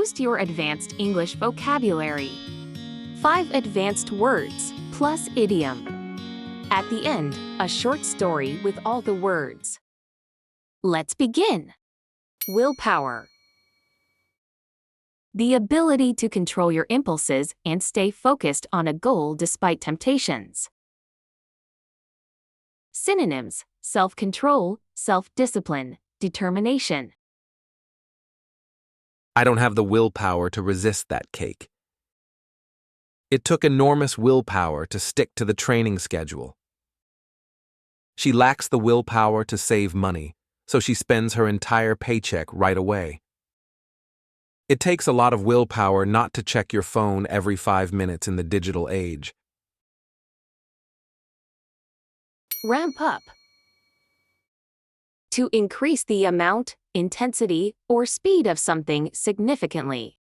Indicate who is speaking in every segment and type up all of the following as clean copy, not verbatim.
Speaker 1: Boost your advanced English vocabulary. 5 advanced words, plus idiom. At the end, a short story with all the words. Let's begin. Willpower. The ability to control your impulses and stay focused on a goal despite temptations. Synonyms: self-control, self-discipline, determination.
Speaker 2: I don't have the willpower to resist that cake. It took enormous willpower to stick to the training schedule. She lacks the willpower to save money, so she spends her entire paycheck right away. It takes a lot of willpower not to check your phone every 5 minutes in the digital age.
Speaker 1: Ramp up. To increase the amount, intensity, or speed of something significantly.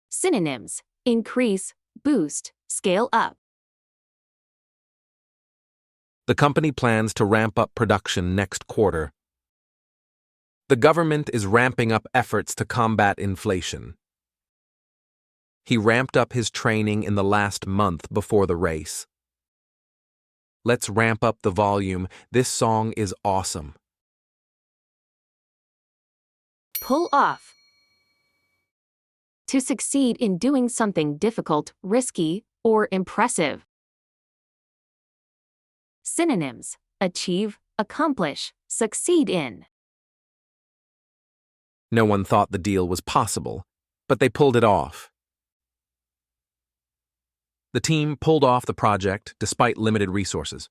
Speaker 1: Synonyms: increase, boost, scale up.
Speaker 2: The company plans to ramp up production next quarter. The government is ramping up efforts to combat inflation. He ramped up his training in the last month before the race. Let's ramp up the volume. This song is awesome.
Speaker 1: Pull off. To succeed in doing something difficult, risky, or impressive. Synonyms: achieve, accomplish, succeed in.
Speaker 2: No one thought the deal was possible, but they pulled it off. The team pulled off the project despite limited resources.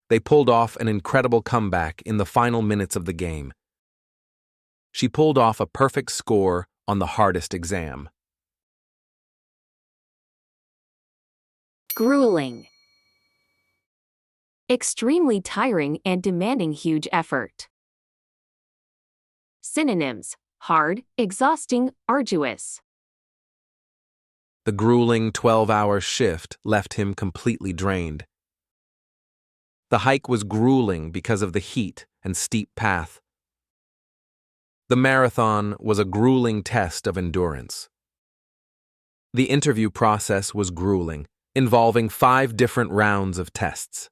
Speaker 2: They pulled off an incredible comeback in the final minutes of the game. She pulled off a perfect score on the hardest exam.
Speaker 1: Grueling. Extremely tiring and demanding huge effort. Synonyms: hard, exhausting, arduous.
Speaker 2: The grueling 12-hour shift left him completely drained. The hike was grueling because of the heat and steep path. The marathon was a grueling test of endurance. The interview process was grueling, involving 5 different rounds of tests.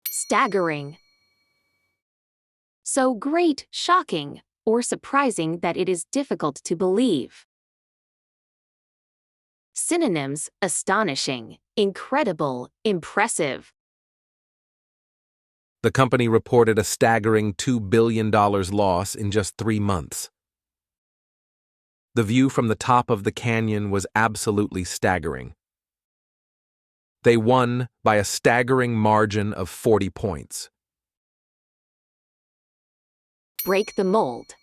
Speaker 1: Staggering. So great, shocking, or surprising that it is difficult to believe. Synonyms: astonishing, incredible, impressive.
Speaker 2: The company reported a staggering $2 billion loss in just 3 months. The view from the top of the canyon was absolutely staggering. They won by a staggering margin of 40 points.
Speaker 1: Break the mold.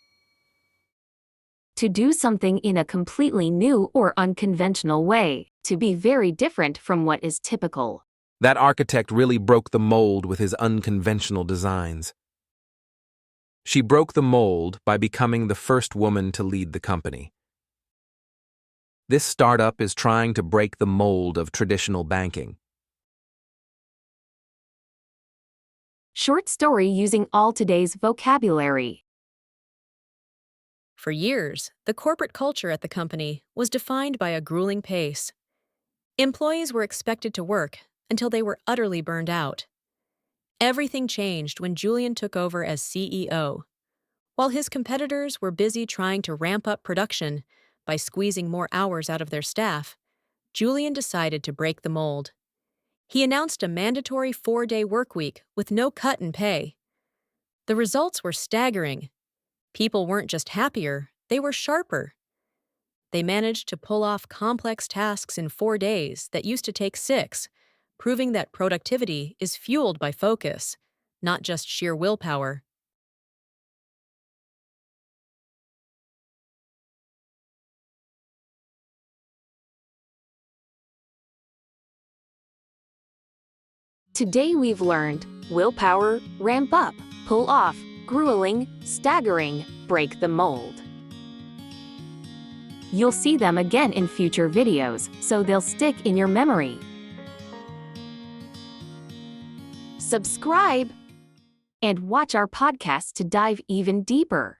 Speaker 1: To do something in a completely new or unconventional way, to be very different from what is typical.
Speaker 2: That architect really broke the mold with his unconventional designs. She broke the mold by becoming the first woman to lead the company. This startup is trying to break the mold of traditional banking.
Speaker 1: Short story using all today's vocabulary.
Speaker 3: For years, the corporate culture at the company was defined by a grueling pace. Employees were expected to work until they were utterly burned out. Everything changed when Julian took over as CEO. While his competitors were busy trying to ramp up production by squeezing more hours out of their staff, Julian decided to break the mold. He announced a mandatory 4-day workweek with no cut in pay. The results were staggering. People weren't just happier, they were sharper. They managed to pull off complex tasks in 4 days that used to take 6, proving that productivity is fueled by focus, not just sheer willpower.
Speaker 1: Today we've learned willpower, ramp up, pull off, grueling, staggering, break the mold. You'll see them again in future videos, so they'll stick in your memory. Subscribe! And watch our podcast to dive even deeper.